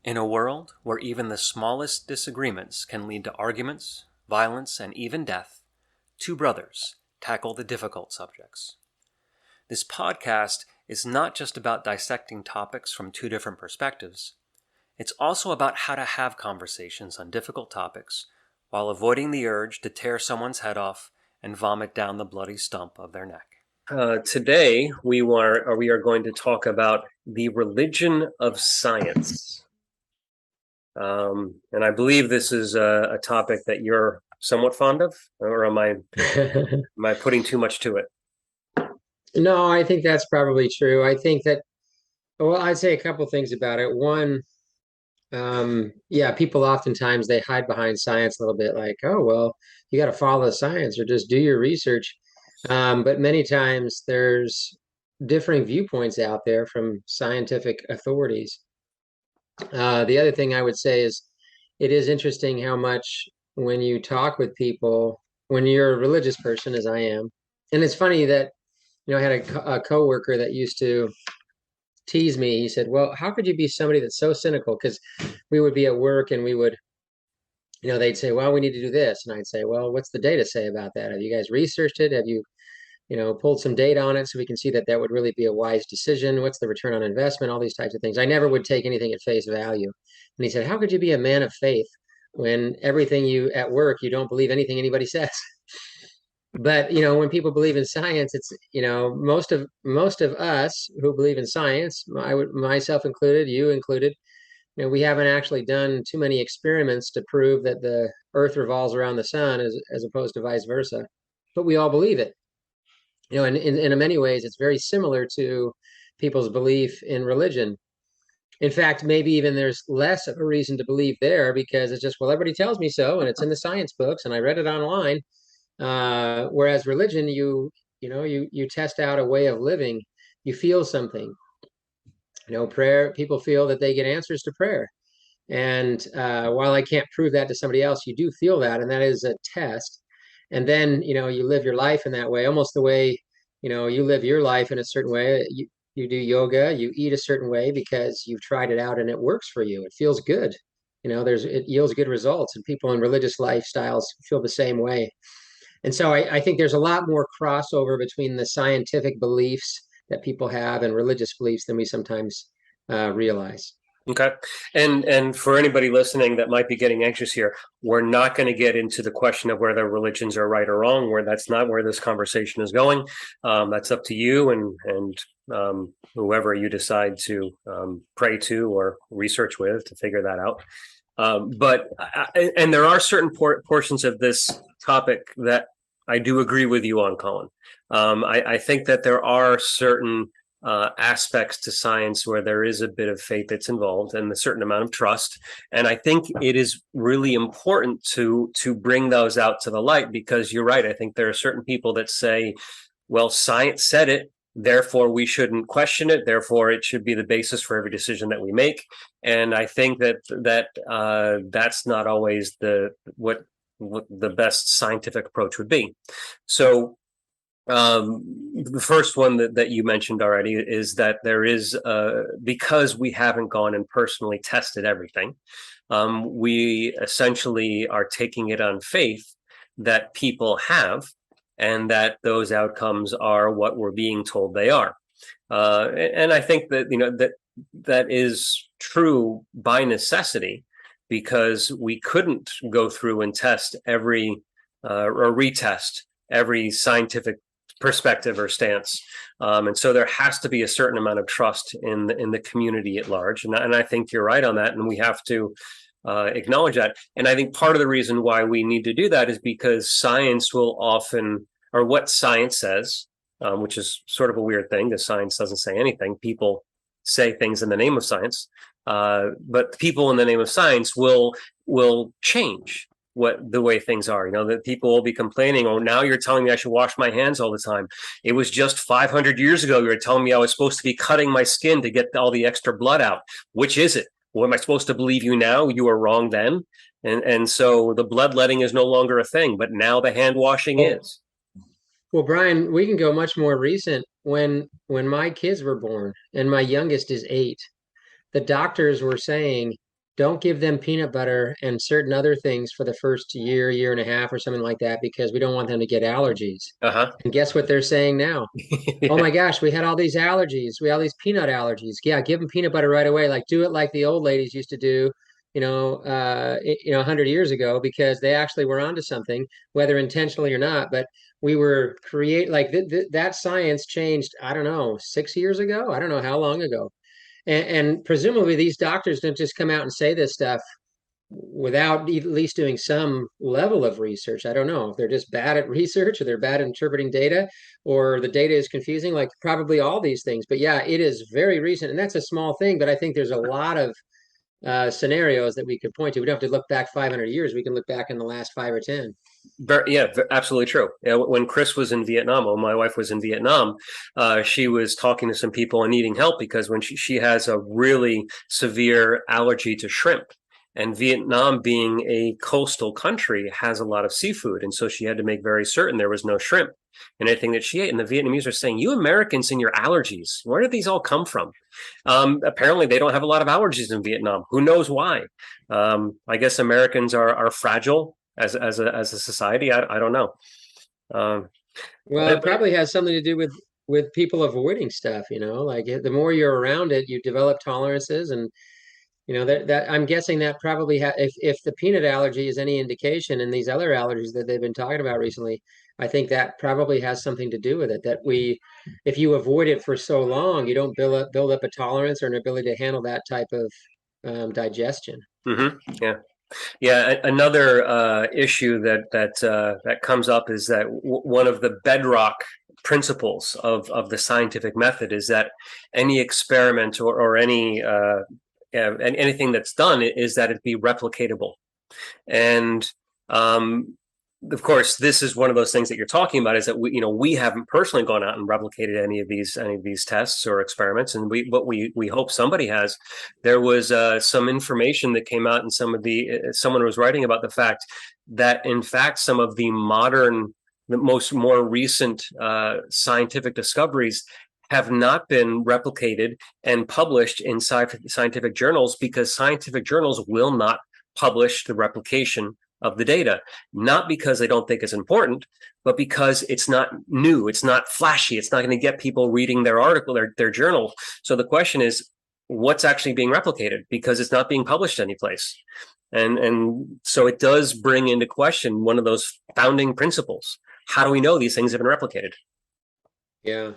In a world where even the smallest disagreements can lead to arguments, violence, and even death, two brothers tackle the difficult subjects. This podcast is not just about dissecting topics from two different perspectives. It's also about how to have conversations on difficult topics while avoiding the urge to tear someone's head off and vomit down the bloody stump of their neck. Today, we are going to talk about the religion of science. And I believe this is a topic that you're somewhat fond of, or am I putting too much to it? No, I think that's probably true. I think that, well, I'd say a couple things about it. One, yeah, people oftentimes they hide behind science a little bit, like, oh, well, you got to follow the science or just do your research. But many times there's differing viewpoints out there from scientific authorities. The other thing I would say is it is interesting how much when you talk with people, when you're a religious person, as I am, and it's funny that, I had a coworker that used to tease me. He said, "Well, how could you be somebody that's so cynical?" Because we would be at work and we would, they'd say, "Well, we need to do this," and I'd say, "Well, what's the data say about that? Have you guys researched it? Have you, pulled some data on it so we can see that that would really be a wise decision? What's the return on investment? All these types of things." I never would take anything at face value. And he said, "How could you be a man of faith when everything you at work you don't believe anything anybody says?" But when people believe in science, it's most of us who believe in science, I would, myself included, you included, we haven't actually done too many experiments to prove that the earth revolves around the sun as opposed to vice versa, but we all believe it. And in many ways it's very similar to people's belief in religion. In fact, maybe even there's less of a reason to believe there because it's just, well, everybody tells me so and it's in the science books and I read it online. Whereas religion, you test out a way of living. You feel something. Prayer. People feel that they get answers to prayer, and while I can't prove that to somebody else, you do feel that, and that is a test. And then you live your life in that way, almost the way you live your life in a certain way. You do yoga, you eat a certain way because you've tried it out and it works for you. It feels good. It yields good results, and people in religious lifestyles feel the same way. And so I think there's a lot more crossover between the scientific beliefs that people have and religious beliefs than we sometimes realize. Okay. And for anybody listening that might be getting anxious here, we're not going to get into the question of whether religions are right or wrong, where that's not where this conversation is going. That's up to you and whoever you decide to pray to or research with to figure that out. And there are certain portions of this topic that I do agree with you on, Colin. I think that there are certain aspects to science where there is a bit of faith that's involved and a certain amount of trust. And I think it is really important to bring those out to the light because you're right. I think there are certain people that say, well, science said it, therefore we shouldn't question it, therefore it should be the basis for every decision that we make. And I think that's not always what the best scientific approach would be. So the first one that you mentioned already is that there is, because we haven't gone and personally tested everything, we essentially are taking it on faith that people have, and that those outcomes are what we're being told they are. And I think that that is true by necessity, because we couldn't go through and test or retest every scientific perspective or stance. And so there has to be a certain amount of trust in the community at large. And I think you're right on that. And we have to acknowledge that. And I think part of the reason why we need to do that is because science will often, or what science says, which is sort of a weird thing because science doesn't say anything. People say things in the name of science. But people in the name of science will change the way things are. That people will be complaining, oh, now you're telling me I should wash my hands all the time. It was just 500 years ago you were telling me I was supposed to be cutting my skin to get all the extra blood out. Which is it? Well, am I supposed to believe you now? You were wrong then. And so the bloodletting is no longer a thing, but now the hand washing Oh, is. well, Brian, we can go much more recent. When my kids were born, and my youngest is 8, the doctors were saying don't give them peanut butter and certain other things for the first year, year and a half, or something like that, because we don't want them to get allergies. Uh-huh. And guess what they're saying now? Oh Yeah. my gosh, we had all these allergies. We had all these peanut allergies. Yeah, give them peanut butter right away. Like do it like the old ladies used to do, 100 years ago, because they actually were onto something, whether intentionally or not. But we were that science changed, I don't know, 6 years ago. I don't know how long ago. And presumably these doctors don't just come out and say this stuff without at least doing some level of research. I don't know if they're just bad at research, or they're bad at interpreting data, or the data is confusing, like probably all these things. But yeah, it is very recent. And that's a small thing, but I think there's a lot of scenarios that we could point to. We don't have to look back 500 years. We can look back in the last 5 or 10. Yeah, absolutely true. Yeah, when Chris was in Vietnam, when my wife was in Vietnam, she was talking to some people and needing help because when she has a really severe allergy to shrimp. And Vietnam, being a coastal country, has a lot of seafood. And so she had to make very certain there was no shrimp in anything that she ate. And the Vietnamese are saying, "You Americans and your allergies, where did these all come from?" Apparently, they don't have a lot of allergies in Vietnam. Who knows why? I guess Americans are fragile as a society. I don't know. Um, Well, it but probably has something to do with people avoiding stuff, like the more you're around it, you develop tolerances. And that I'm guessing that probably if the peanut allergy is any indication, and these other allergies that they've been talking about recently, I think that probably has something to do with it. That if you avoid it for so long, you don't build up a tolerance or an ability to handle that type of digestion. yeah, yeah. Another issue that comes up is that one of the bedrock principles of the scientific method is that any experiment or any anything that's done is that it be replicatable. And of course, this is one of those things that you're talking about, is that we haven't personally gone out and replicated any of these tests or experiments, and we hope somebody has. There was some information that came out, and someone was writing about the fact that in fact some of the more recent scientific discoveries have not been replicated and published in scientific journals, because scientific journals will not publish the replication of the data, not because they don't think it's important, but because it's not new, it's not flashy, it's not going to get people reading their article, their journal. So the question is, what's actually being replicated, because it's not being published anyplace. And so it does bring into question one of those founding principles. How do we know these things have been replicated? Yeah.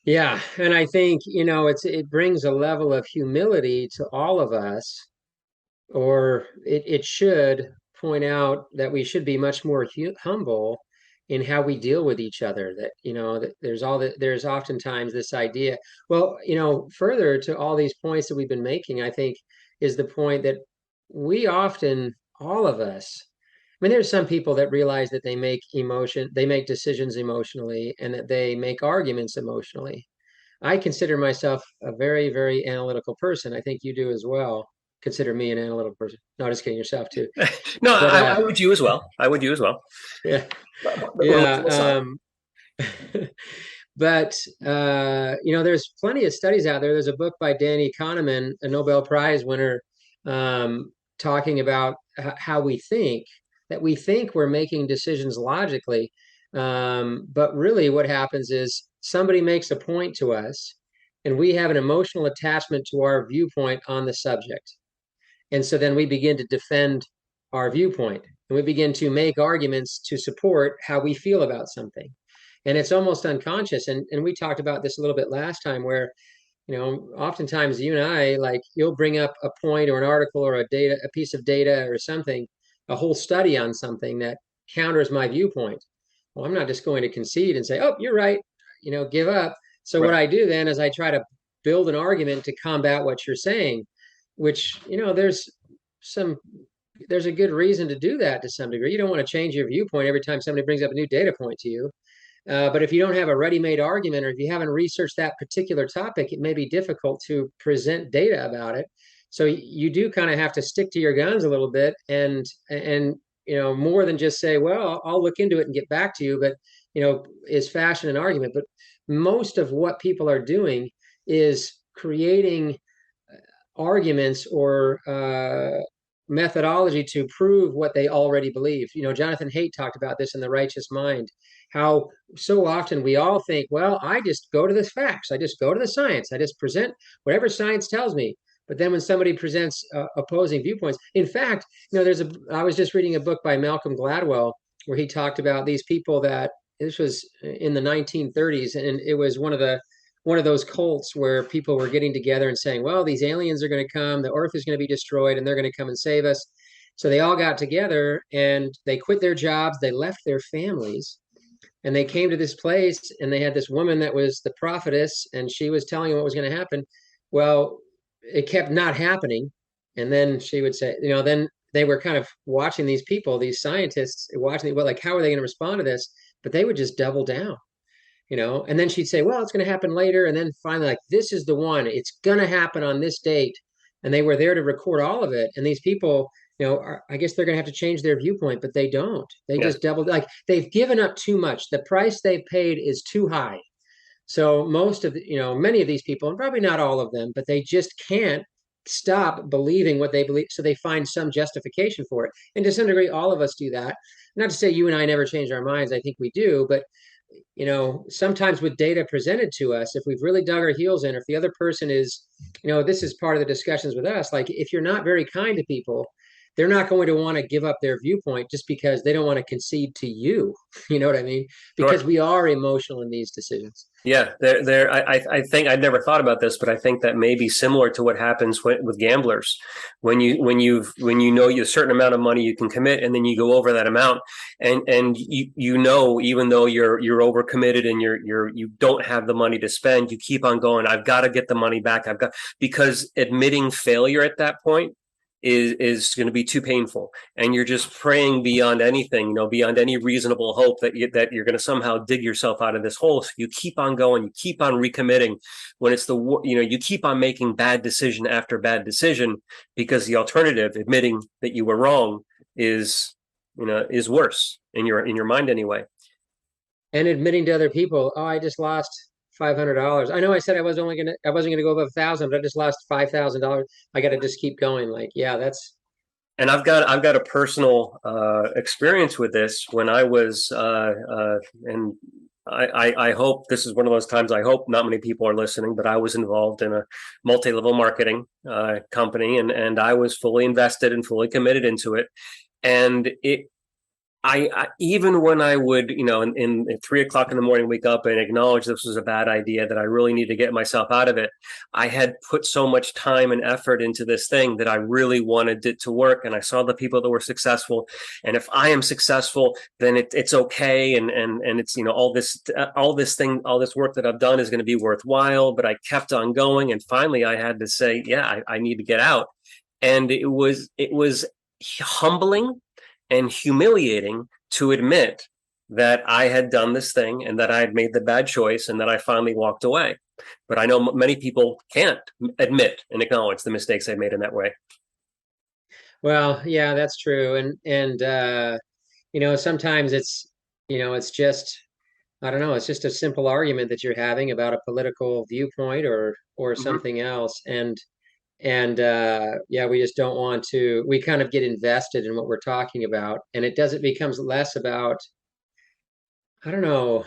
Yeah, and I think, it brings a level of humility to all of us, or it should point out that we should be much more humble in how we deal with each other. That, that there's oftentimes this idea. Well, further to all these points that we've been making, I think is the point that all of us, I mean, there's some people that realize that they make decisions emotionally, and that they make arguments emotionally. I consider myself a very, very analytical person. I think you do as well. Consider me an analytical person. No, just kidding, yourself too. No, But I would you as well. I would you as well. yeah, But we're yeah. looking aside. But there's plenty of studies out there. There's a book by Danny Kahneman, a Nobel Prize winner, talking about how we think we're making decisions logically. But really what happens is somebody makes a point to us, and we have an emotional attachment to our viewpoint on the subject. And so then we begin to defend our viewpoint, and we begin to make arguments to support how we feel about something. And it's almost unconscious. And we talked about this a little bit last time, where, oftentimes you and I, like, you'll bring up a point or an article or a piece of data or something, a whole study on something that counters my viewpoint. Well, I'm not just going to concede and say, "Oh, you're right," give up. So what Right. I do then is I try to build an argument to combat what you're saying, which, some there's a good reason to do that to some degree. You don't want to change your viewpoint every time somebody brings up a new data point to you. But if you don't have a ready-made argument, or if you haven't researched that particular topic, it may be difficult to present data about it. So you do kind of have to stick to your guns a little bit, and more than just say, "Well, I'll look into it and get back to you," but is fashion an argument. But most of what people are doing is creating arguments or methodology to prove what they already believe. Jonathan Haidt talked about this in The Righteous Mind, how so often we all think, well, I just go to the facts, I just go to the science, I just present whatever science tells me. But then when somebody presents opposing viewpoints, in fact, I was just reading a book by Malcolm Gladwell where he talked about these people that this was in the 1930s, and it was one of those cults where people were getting together and saying, well, these aliens are going to come, the earth is going to be destroyed, and they're going to come and save us. So they all got together and they quit their jobs, they left their families, and they came to this place, and they had this woman that was the prophetess, and she was telling them what was going to happen. Well, it kept not happening. And then she would say, then they were kind of watching these people, these scientists, watching, well, like, how are they going to respond to this? But they would just double down. And then she'd say, well, it's going to happen later. And then finally, like, this is the one, it's going to happen on this date. And they were there to record all of it. And these people, I guess they're going to have to change their viewpoint, but they don't. They Yeah. just double, like, they've given up too much. The price they paid is too high. So many of these people, and probably not all of them, but they just can't stop believing what they believe. So they find some justification for it. And to some degree, all of us do that. Not to say you and I never change our minds. I think we do, but sometimes with data presented to us, if we've really dug our heels in, or if the other person is, this is part of the discussions with us, like, if you're not very kind to people, they're not going to want to give up their viewpoint just because they don't want to concede to you. You know what I mean? Because Sure. we are emotional in these decisions. Yeah, there. I think I'd never thought about this, but I think that may be similar to what happens with gamblers. When you know a certain amount of money you can commit, and then you go over that amount, and even though you're overcommitted and you don't have the money to spend, you keep on going. I've got to get the money back. Because admitting failure at that point is going to be too painful, and you're just praying beyond anything, beyond any reasonable hope that you're going to somehow dig yourself out of this hole. So you keep on going, you keep on recommitting, when it's you keep on making bad decision after bad decision, because the alternative, admitting that you were wrong, is worse in your mind anyway. And admitting to other people, oh, I just lost $500. I know I said I wasn't gonna go above 1,000, but I just lost $5,000. I got to just keep going. Like, yeah, that's. And I've got a personal experience with this. When I was and I hope this is one of those times, I hope not many people are listening, but I was involved in a multi-level marketing company, and I was fully invested and fully committed into it. And I even when I would, in 3 o'clock in the morning, wake up and acknowledge this was a bad idea, that I really need to get myself out of it. I had put so much time and effort into this thing that I really wanted it to work. And I saw the people that were successful. And if I am successful, then it's okay. And it's, all this work that I've done is going to be worthwhile. But I kept on going. And finally I had to say, yeah, I need to get out. And it was humbling and humiliating to admit that I had done this thing, and that I had made the bad choice, and that I finally walked away. But I know many people can't admit and acknowledge the mistakes they've made in that way. Well, yeah, that's true. And sometimes it's just, I don't know, it's just a simple argument that you're having about a political viewpoint or Mm-hmm. something else. And yeah, we just don't want to, we kind of get invested in what we're talking about, and it becomes less about, I don't know,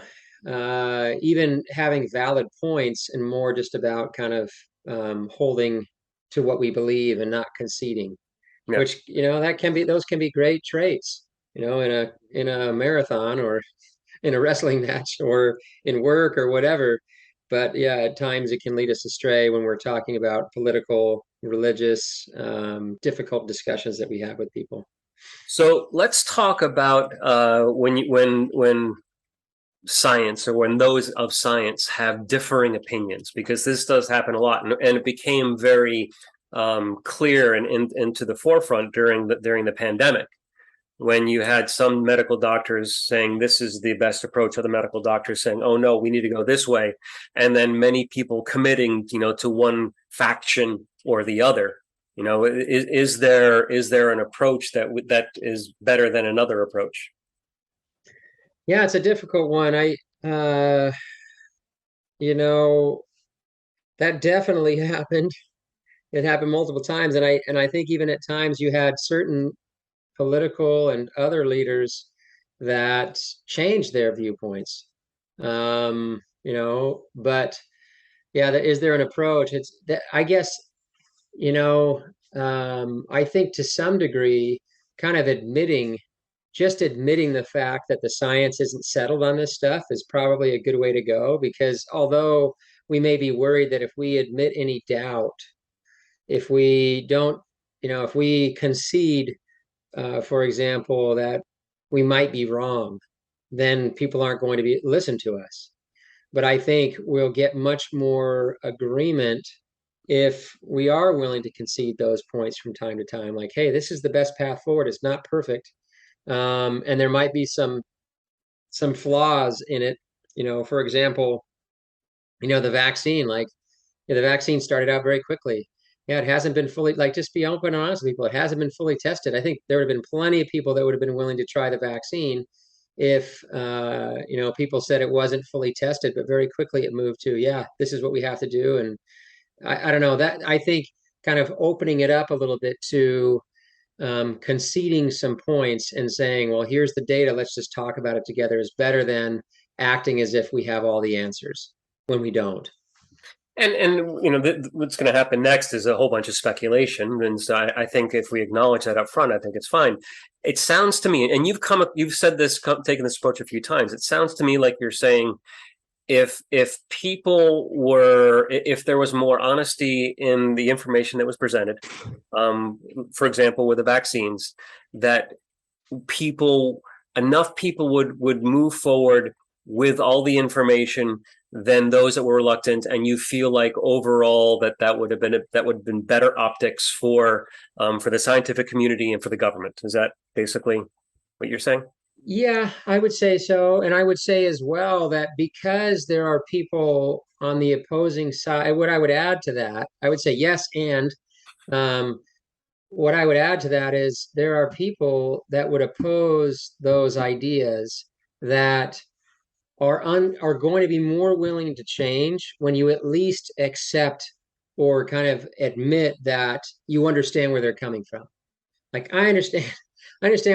even having valid points, and more just about kind of holding to what we believe and not conceding, Yeah. which, those can be great traits, in a marathon, or in a wrestling match, or in work, or whatever. But yeah, at times it can lead us astray when we're talking about political, religious, difficult discussions that we have with people. So let's talk about when science, or when those of science have differing opinions, because this does happen a lot, and it became very clear and into the forefront during the pandemic, when you had some medical doctors saying this is the best approach, other medical doctors saying, oh no, we need to go this way, and then many people committing, to one faction or the other. Is there an approach that is better than another approach? Yeah, it's a difficult one. You know, that definitely happened. It happened multiple times, and I think even at times you had certain political and other leaders that changed their viewpoints. But yeah, is there an approach? It's that I guess, you know, I think to some degree, kind of just admitting the fact that the science isn't settled on this stuff is probably a good way to go, because although we may be worried that if we admit any doubt, if we don't, if we concede, for example, that we might be wrong, then people aren't going to be listen to us. But I think we'll get much more agreement if we are willing to concede those points from time to time. Like, hey, this is the best path forward. It's not perfect, and there might be some flaws in it. For example, the vaccine. Like, the vaccine started out very quickly. Yeah, it hasn't been fully, like, just be open and honest with people. It hasn't been fully tested. I think there would have been plenty of people that would have been willing to try the vaccine if people said it wasn't fully tested, but very quickly it moved to, yeah, this is what we have to do. And I don't know, that I think kind of opening it up a little bit to conceding some points and saying, well, here's the data, let's just talk about it together, is better than acting as if we have all the answers when we don't. And what's going to happen next is a whole bunch of speculation, and so I think if we acknowledge that up front, I think it's fine. It sounds to me, and you've said this, taken this approach a few times. It sounds to me like you're saying if there was more honesty in the information that was presented, for example, with the vaccines, that enough people would move forward with all the information than those that were reluctant, and you feel like overall that would have been better optics for the scientific community and for the government. Is that basically what you're saying? Yeah, I would say so. And I would say as well that because there are people on the opposing side, what I would add to that, I would say yes. And um, what I would add to that is there are people that would oppose those ideas that are going to be more willing to change when you at least accept or kind of admit that you understand where they're coming from. Like, I understand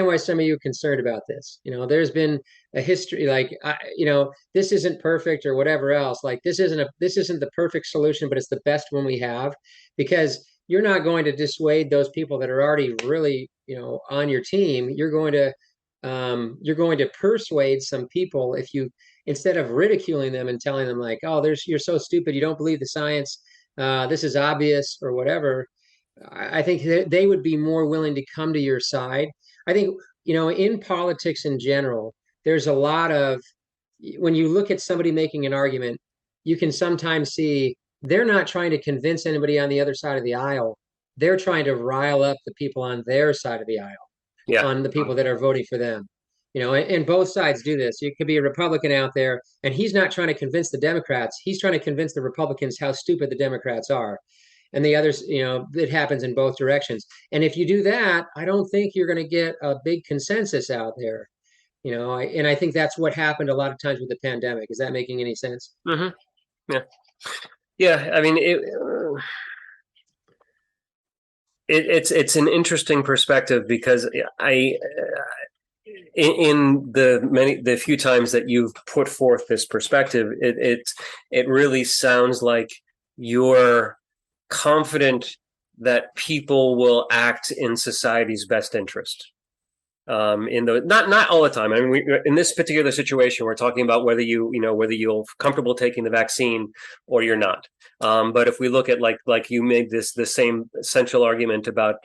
why some of you are concerned about this. There's been a history, like, this isn't perfect or whatever else. Like, this isn't the perfect solution, but it's the best one we have, because you're not going to dissuade those people that are already really, on your team. You're going to persuade some people if you, instead of ridiculing them and telling them like, oh, you're so stupid, you don't believe the science, this is obvious or whatever. I think they would be more willing to come to your side. I think, in politics in general, there's a lot of, when you look at somebody making an argument, you can sometimes see they're not trying to convince anybody on the other side of the aisle. They're trying to rile up the people on their side of the aisle, Yeah. on the people that are voting for them. And both sides do this. You could be a Republican out there, and he's not trying to convince the Democrats. He's trying to convince the Republicans how stupid the Democrats are. And the others, it happens in both directions. And if you do that, I don't think you're going to get a big consensus out there. And I think that's what happened a lot of times with the pandemic. Is that making any sense? Mm-hmm. Yeah. Yeah. I mean, it's an interesting perspective, because in the few times that you've put forth this perspective, it really sounds like you're confident that people will act in society's best interest. Not all the time. I mean, in this particular situation, we're talking about whether you're comfortable taking the vaccine or you're not. But if we look at like you made the same essential argument about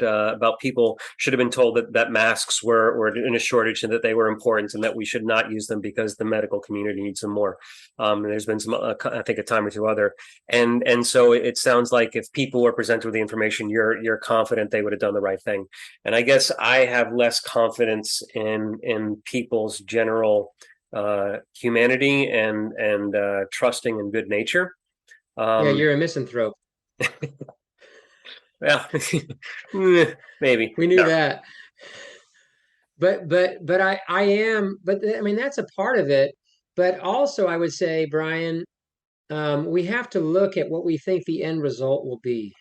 people should have been told that masks were in a shortage and that they were important and that we should not use them because the medical community needs them more. And there's been some, I think, a time or two other, and so it sounds like if people were presented with the information, you're confident they would have done the right thing. And I guess I have less confidence in people's general humanity and trusting and good nature. Yeah, you're a misanthrope. Well, maybe We knew that. But I am, but I mean, that's a part of it. But also, I would say, Brian, we have to look at what we think the end result will be.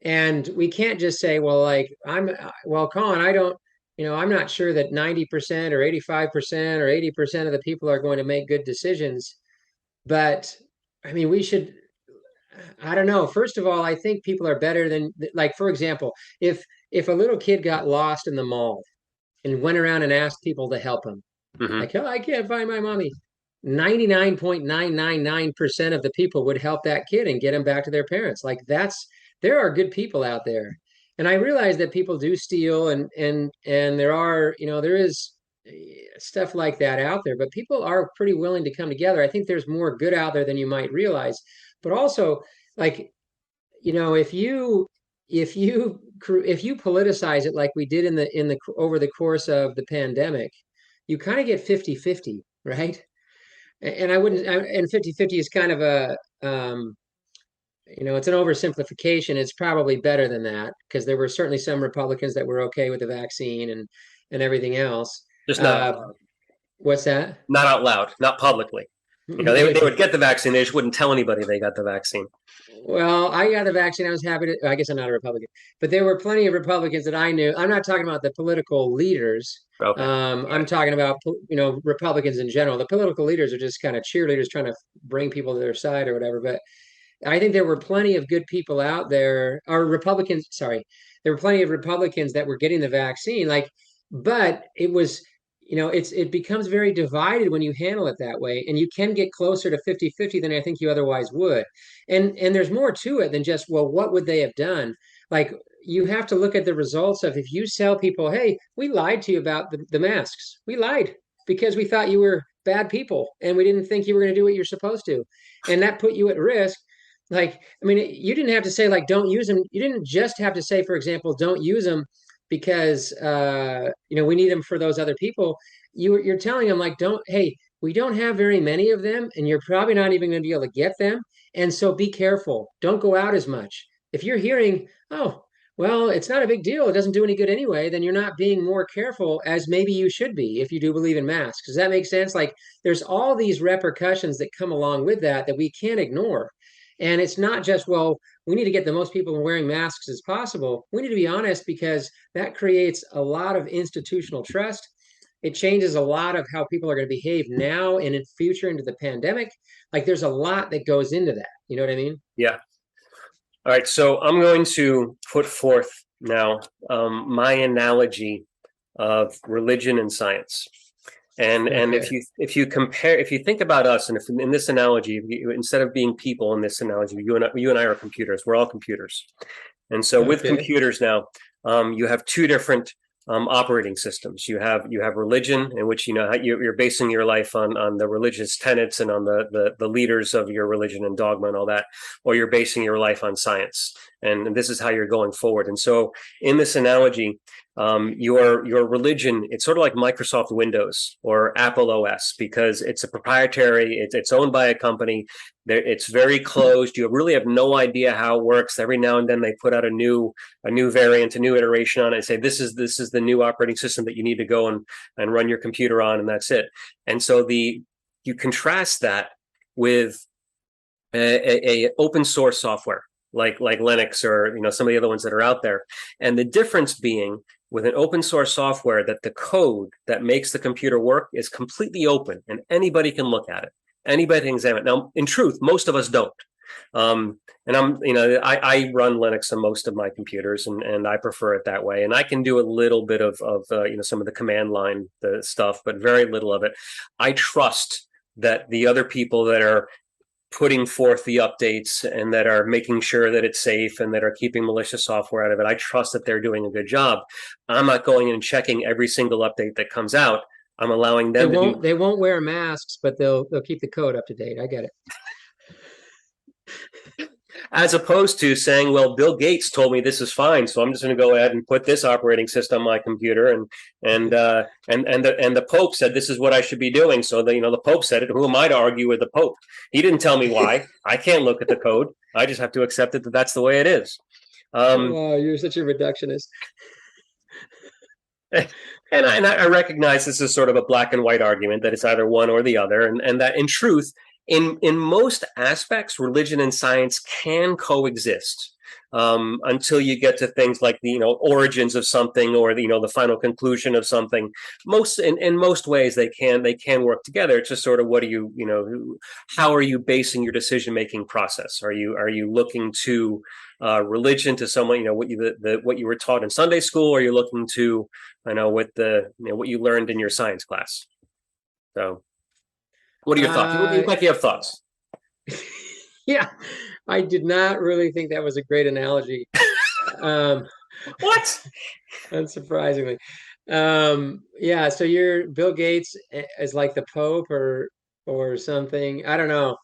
And we can't just say, well, like, well, Colin, I don't, I'm not sure that 90% or 85% or 80% of the people are going to make good decisions. But I mean, we should, I don't know. First of all, I think people are better than, like, for example, if a little kid got lost in the mall and went around and asked people to help him, Hmm. like, oh, I can't find my mommy. 99.999% of the people would help that kid and get him back to their parents. Like there are good people out there. And I realize that people do steal and there are, there is stuff like that out there, but people are pretty willing to come together. I think there's more good out there than you might realize. But also, like, if you politicize it like we did in the over the course of the pandemic, you kind of get 50-50, right? And I wouldn't, and 50-50 is kind of it's an oversimplification. It's probably better than that because there were certainly some Republicans that were okay with the vaccine and everything else. Just Uh, what's that? not out loud, not publicly. They would get the vaccine. They just wouldn't tell anybody they got the vaccine. Well, I got the vaccine. I was happy to, I guess I'm not a Republican, but there were plenty of Republicans that I knew. I'm not talking about the political leaders. Okay. I'm talking about, Republicans in general. The political leaders are just kind of cheerleaders trying to bring people to their side or whatever. But I think there were plenty of good people out there, or Republicans, sorry, there were plenty of Republicans that were getting the vaccine. But it was, it becomes very divided when you handle it that way. And you can get closer to 50-50 than I think you otherwise would. And there's more to it than just, well, what would they have done? Like you have to look at the results of if you tell people, hey, we lied to you about the masks. We lied because we thought you were bad people and we didn't think you were going to do what you're supposed to. And that put you at risk. Like, I mean, you didn't have to say like don't use them. You didn't just have to say, for example, don't use them because we need them for those other people. You're telling them like, don't, hey, we don't have very many of them, and you're probably not even going to be able to get them. And so be careful. Don't go out as much. If you're hearing, oh, well, it's not a big deal, it doesn't do any good anyway, then you're not being more careful as maybe you should be if you do believe in masks. Does that make sense? Like there's all these repercussions that come along with that we can't ignore. And it's not just, well, we need to get the most people wearing masks as possible. We need to be honest because that creates a lot of institutional trust. It changes a lot of how people are going to behave now and in future into the pandemic. Like there's a lot that goes into that. You know what I mean? Yeah. All right. So I'm going to put forth now my analogy of religion and science. And Okay. if you think about us, and if in this analogy, instead of being people in this analogy, you and I are computers. We're all computers. And so with Okay. computers now, you have two different operating systems. You have religion, in which you're basing your life on the religious tenets and on the leaders of your religion and dogma and all that, or you're basing your life on science. And this is how you're going forward. And so in this analogy, your religion, it's sort of like Microsoft Windows or Apple OS because it's a proprietary, it's owned by a company. It's very closed. You really have no idea how it works. Every now and then they put out a new variant, a new iteration on it and say, this is the new operating system that you need to go and run your computer on, and that's it. And so you contrast that with a open source software like Linux or some of the other ones that are out there. And the difference being with an open source software that the code that makes the computer work is completely open and anybody can look at it. Anybody can examine it. Now, in truth, most of us don't. And I run Linux on most of my computers, and I prefer it that way. And I can do a little bit of some of the command line the stuff, but very little of it. I trust that the other people that are putting forth the updates and that are making sure that it's safe and that are keeping malicious software out of it, I trust that they're doing a good job. I'm not going in and checking every single update that comes out. I'm allowing them They won't wear masks, but they'll keep the code up to date. I get it. as opposed to saying, well, Bill Gates told me this is fine, so I'm just going to go ahead and put this operating system on my computer, and the Pope said this is what I should be doing. So the Pope said it. Who am I to argue with the Pope? He didn't tell me why. I can't look at the code. I just have to accept it that that's the way it is. Oh, you're such a reductionist. And I recognize this is sort of a black and white argument that it's either one or the other, and that in truth, in most aspects, religion and science can coexist. until you get to things like the origins of something, or the final conclusion of something. In most ways they can work together. It's just sort of, what do how are you basing your decision making process? Are you looking to religion, to someone, what you were taught in Sunday school, or are you looking to what you learned in your science class? So what are your thoughts? You look like you have thoughts. Yeah, I did not really think that was a great analogy. Um, What? Unsurprisingly. Yeah, so you're Bill Gates is like the Pope or something. I don't know.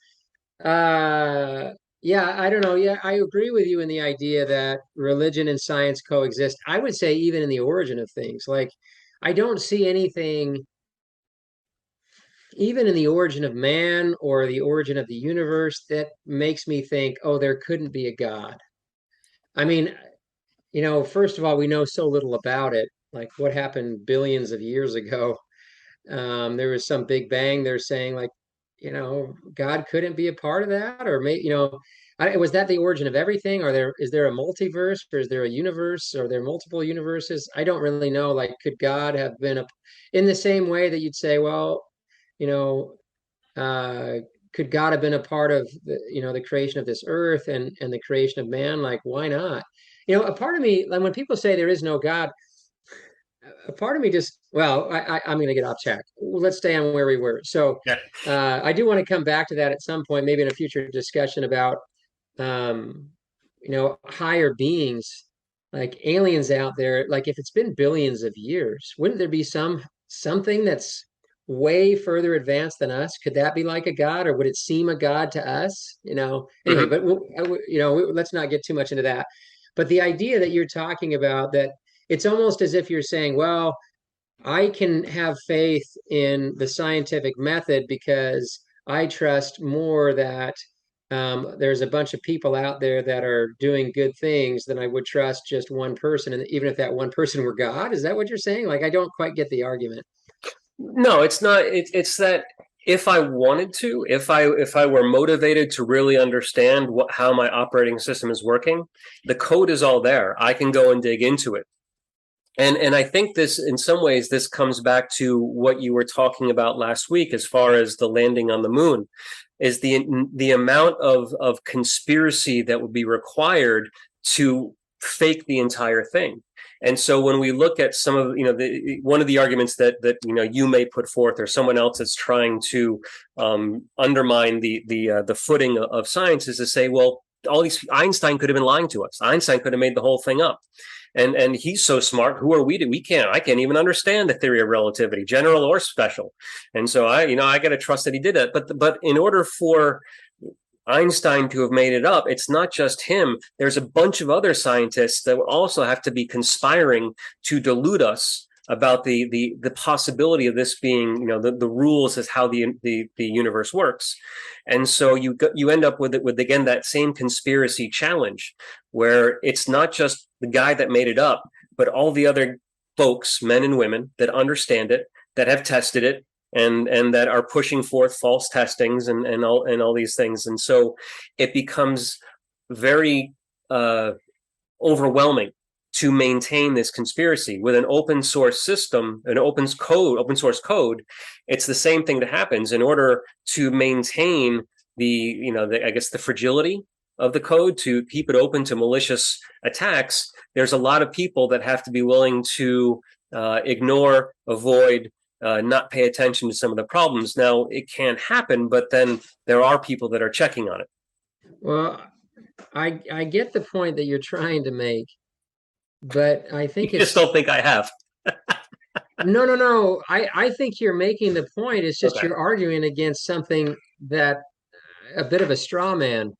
Yeah, I don't know. Yeah, I agree with you in the idea that religion and science coexist. I would say even in the origin of things. Like, I don't see anything, even in the origin of man or the origin of the universe, that makes me think, oh, there couldn't be a God. I mean, first of all, we know so little about it. Like, what happened billions of years ago? There was some big bang. They're saying, like, God couldn't be a part of that, or maybe, was that the origin of everything? Is there a multiverse, or is there a universe, or are there multiple universes? I don't really know. Like, could God have been in the same way that you'd say, well, you know, uh, could God have been a part of the creation of this earth and the creation of man? Like, why not? A part of me, like when people say there is no God, a part of me just, well, I'm going to get off track. Let's stay on where we were. So, Yeah. I do want to come back to that at some point, maybe in a future discussion about, um, higher beings, like aliens out there. Like, if it's been billions of years, wouldn't there be something that's way further advanced than us? Could that be like a god, or would it seem a god to us? Anyway, Hmm. but let's not get too much into that. But the idea that you're talking about, that it's almost as if you're saying, well, I can have faith in the scientific method because I trust more that there's a bunch of people out there that are doing good things than I would trust just one person. And even if that one person were God, is that what you're saying? Like, I don't quite get the argument. No, it's not. It's that if I wanted to, if I were motivated to really understand how my operating system is working, the code is all there. I can go and dig into it. And I think this, in some ways, this comes back to what you were talking about last week, as far as the landing on the moon, is the amount of conspiracy that would be required to fake the entire thing. And so when we look at some of one of the arguments that you may put forth, or someone else is trying to undermine the footing of science, is to say, well, all these Einstein could have been lying to us. Einstein could have made the whole thing up. And he's so smart. Who are we to? I can't even understand the theory of relativity, general or special. And so I got to trust that he did it. But in order for Einstein to have made it up, it's not just him. There's a bunch of other scientists that would also have to be conspiring to delude us about the possibility of this being, the rules as how the universe works. And so you end up with again that same conspiracy challenge, where it's not just the guy that made it up, but all the other folks, men and women, that understand it, that have tested it, and that are pushing forth false testings and all these things. And so it becomes very overwhelming to maintain this conspiracy with an open source system, an open source code. It's the same thing that happens in order to maintain I guess the fragility of the code, to keep it open to malicious attacks. There's a lot of people that have to be willing to ignore, avoid, not pay attention to some of the problems. Now, it can happen, but then there are people that are checking on it. Well, I get the point that you're trying to make, but I You think just it's don't think I have. no, no, no. I think you're making the point. It's just Okay. you're arguing against something that a bit of a straw man.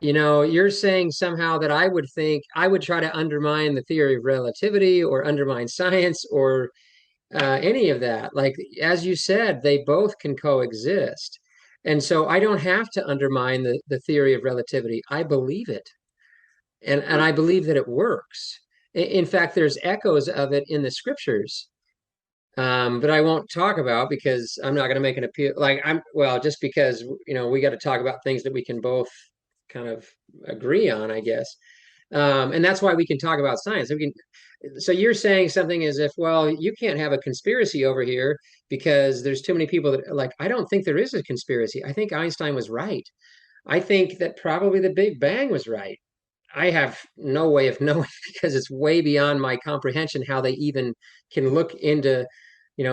You're saying somehow that I would try to undermine the theory of relativity or undermine science or any of that. Like, as you said, they both can coexist. And so I don't have to undermine the theory of relativity. I believe it. And I believe that it works. In fact, there's echoes of it in the scriptures, but I won't talk about because I'm not going to make an appeal. Like, well, just because we got to talk about things that we can both kind of agree on, I guess. And that's why we can talk about science. We can, so you're saying something as if, well, you can't have a conspiracy over here because there's too many people that like, I don't think there is a conspiracy. I think Einstein was right. I think that probably the Big Bang was right. I have no way of knowing because it's way beyond my comprehension how they even can look into,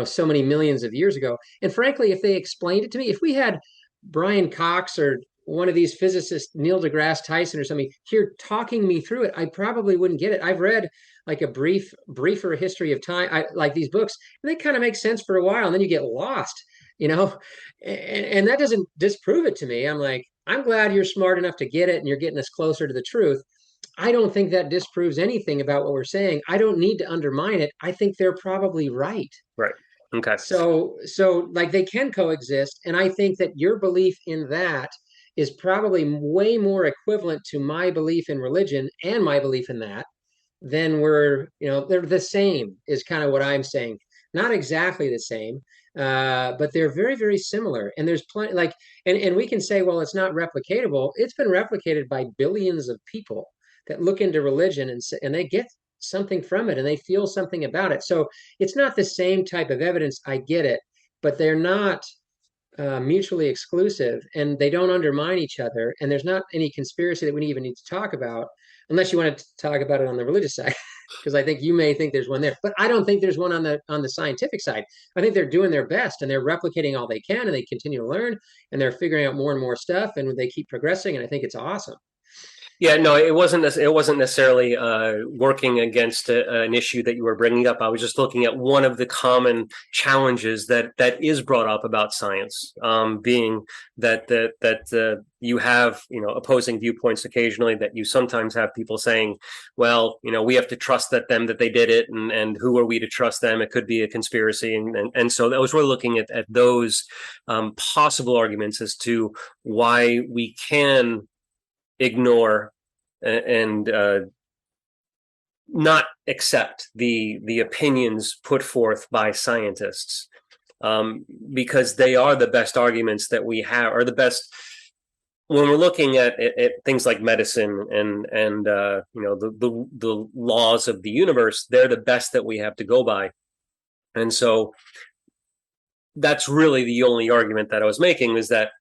so many millions of years ago. And frankly, if they explained it to me, if we had Brian Cox or one of these physicists, Neil deGrasse Tyson or something, here talking me through it, I probably wouldn't get it. I've read like a briefer history of time, like these books, and they kind of make sense for a while, and then you get lost, you know, and that doesn't disprove it to me. I'm like, I'm glad you're smart enough to get it, and you're getting us closer to the truth. I don't think that disproves anything about what we're saying. I don't need to undermine it. I think they're probably right. Right. Okay. So like they can coexist, and I think that your belief in that is probably way more equivalent to my belief in religion and my belief in that than they're the same is kind of what I'm saying. Not exactly the same, but they're very, very similar. And there's plenty like, and we can say, well, it's not replicatable. It's been replicated by billions of people that look into religion and they get something from it and they feel something about it. So it's not the same type of evidence. I get it, but they're not mutually exclusive and they don't undermine each other. And there's not any conspiracy that we even need to talk about unless you want to talk about it on the religious side. Because I think you may think there's one there, but I don't think there's one on the scientific side. I think they're doing their best and they're replicating all they can and they continue to learn and they're figuring out more and more stuff and they keep progressing and I think it's awesome. Yeah, no, it wasn't necessarily working against an issue that you were bringing up. I was just looking at one of the common challenges that is brought up about science, being that you have opposing viewpoints occasionally. That you sometimes have people saying, "Well, we have to trust that they did it, and who are we to trust them? It could be a conspiracy." And so I was really looking at those possible arguments as to why we can ignore and not accept the opinions put forth by scientists, because they are the best arguments that we have, or the best when we're looking at things like medicine and the laws of the universe. They're the best that we have to go by, and so that's really the only argument that I was making, is that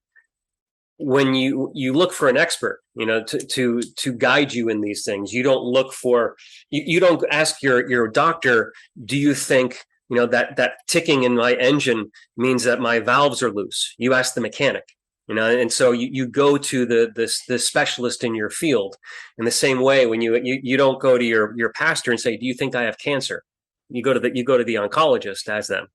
when you look for an expert, to guide you in these things, you don't look for, you don't ask your doctor, do you think, that ticking in my engine means that my valves are loose? You ask the mechanic, and so you go to the specialist in your field. In the same way, when you don't go to your pastor and say, do you think I have cancer? You go to the oncologist as them.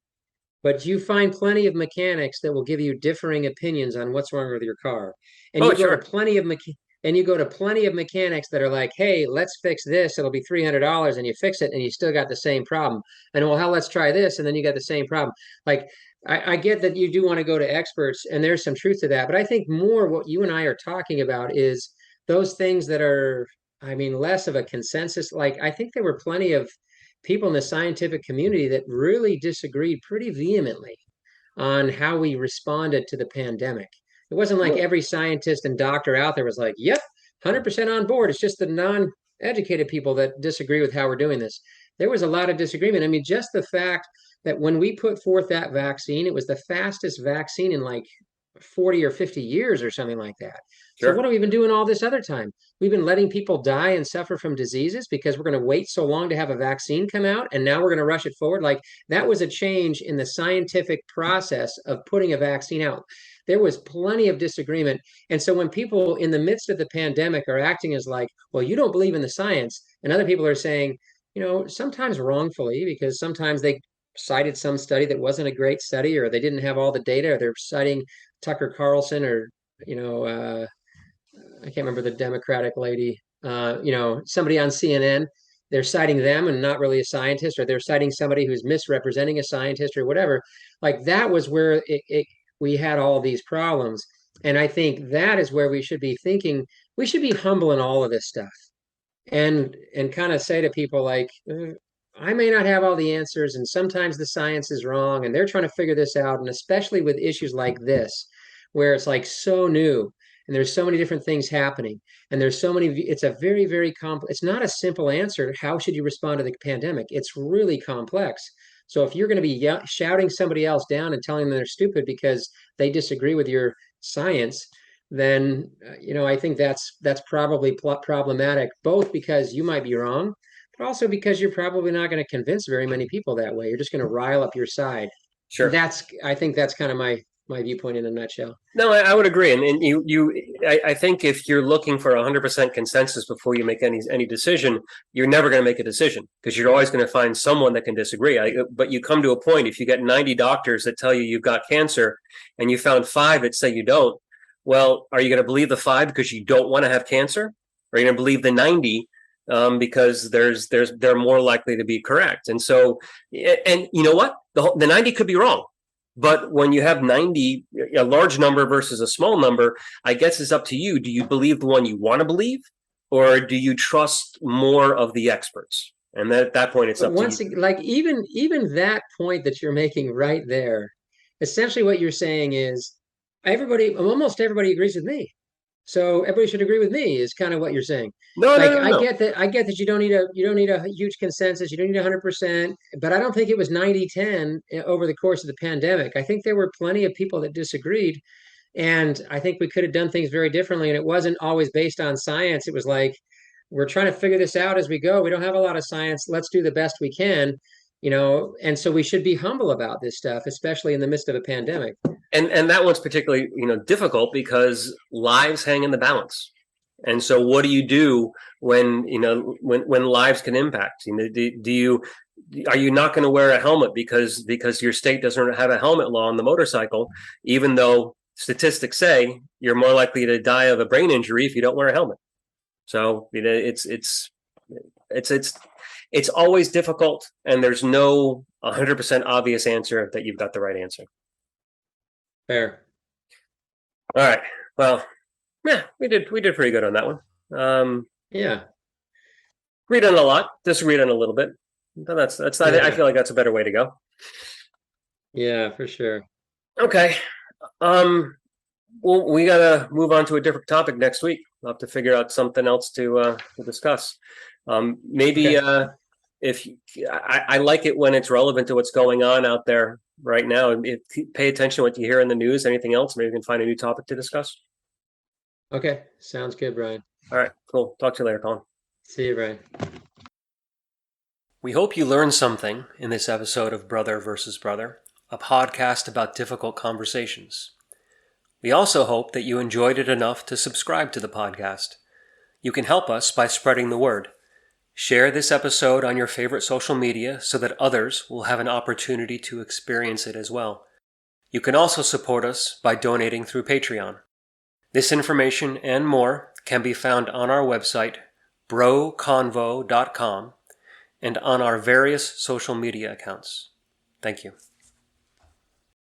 But you find plenty of mechanics that will give you differing opinions on what's wrong with your car. And Oh, you go to sure. plenty of mechanics that are like, hey, let's fix this. It'll be $300, and you fix it and you still got the same problem. And well, hell, let's try this, and then you got the same problem. Like I get that you do want to go to experts, and there's some truth to that. But I think more what you and I are talking about is those things that are, I mean, less of a consensus. Like I think there were plenty of people in the scientific community that really disagreed pretty vehemently on how we responded to the pandemic. It wasn't like Well, every scientist and doctor out there was like, yep, 100% on board. It's just the non-educated people that disagree with how we're doing this. There was a lot of disagreement. I mean, just the fact that when we put forth that vaccine, it was the fastest vaccine in like 40 or 50 years or something like that. So what sure. have we been doing all this other time? We've been letting people die and suffer from diseases because we're going to wait so long to have a vaccine come out, and now we're going to rush it forward. Like that was a change in the scientific process of putting a vaccine out. There was plenty of disagreement. And so when people in the midst of the pandemic are acting as like, well, you don't believe in the science, and other people are saying, sometimes wrongfully, because sometimes they cited some study that wasn't a great study, or they didn't have all the data, or they're citing Tucker Carlson, or I can't remember the Democratic lady, somebody on CNN. They're citing them and not really a scientist, or they're citing somebody who's misrepresenting a scientist or whatever. Like that was where we had all these problems. And I think that is where we should be thinking. We should be humble in all of this stuff, and kind of say to people like, I may not have all the answers, and sometimes the science is wrong, and they're trying to figure this out. And especially with issues like this, where it's like so new, and there's so many different things happening, and there's so many, it's a very, very complex, it's not a simple answer. How should you respond to the pandemic? It's really complex. So if you're going to be shouting somebody else down and telling them they're stupid because they disagree with your science, then I think that's probably problematic, both because you might be wrong, but also because you're probably not going to convince very many people that way. You're just going to rile up your side. Sure. I think that's kind of my viewpoint in a nutshell. No, I would agree, and I think if you're looking for 100% consensus before you make any decision, you're never going to make a decision because you're always going to find someone that can disagree. But you come to a point if you get 90 doctors that tell you you've got cancer, and you found 5 that say you don't. Well, are you going to believe the 5 because you don't want to have cancer, or are you going to believe the 90 because they're more likely to be correct? And so, and you know what, the 90 could be wrong. But when you have 90, a large number versus a small number, I guess it's up to you. Do you believe the one you want to believe, or do you trust more of the experts? And at that point, it's But up to you. like even that point that you're making right there, essentially what you're saying is almost everybody agrees with me. So everybody should agree with me is kind of what you're saying. No, no, Like no, no. I get that you don't need a huge consensus, you don't need 100%, but I don't think it was 90-10 over the course of the pandemic. I think there were plenty of people that disagreed, and I think we could have done things very differently, and it wasn't always based on science. It was like we're trying to figure this out as we go. We don't have a lot of science. Let's do the best we can, and so we should be humble about this stuff, especially in the midst of a pandemic. And that one's particularly difficult because lives hang in the balance. And so, what do you do when when lives can impact? Do you are you not going to wear a helmet because your state doesn't have a helmet law on the motorcycle, even though statistics say you're more likely to die of a brain injury if you don't wear a helmet? So it's always difficult, and there's no 100% obvious answer that you've got the right answer. Fair. All right. Well, yeah, we did pretty good on that one. Yeah. Agreed on a lot, disagreed on a little bit. But that's I feel like that's a better way to go. Yeah, for sure. Okay. Well, we gotta move on to a different topic next week. We'll have to figure out something else to discuss. Maybe Okay. if I like it when it's relevant to what's going on out there right now. Pay attention to what you hear in the news. Anything else? Maybe we can find a new topic to discuss. Okay. Sounds good, Brian. All right, cool. Talk to you later, Colin. See you, Brian. We hope you learned something in this episode of Brother versus Brother, a podcast about difficult conversations. We also hope that you enjoyed it enough to subscribe to the podcast. You can help us by spreading the word. Share this episode on your favorite social media so that others will have an opportunity to experience it as well. You can also support us by donating through Patreon. This information and more can be found on our website, broconvo.com, and on our various social media accounts. Thank you.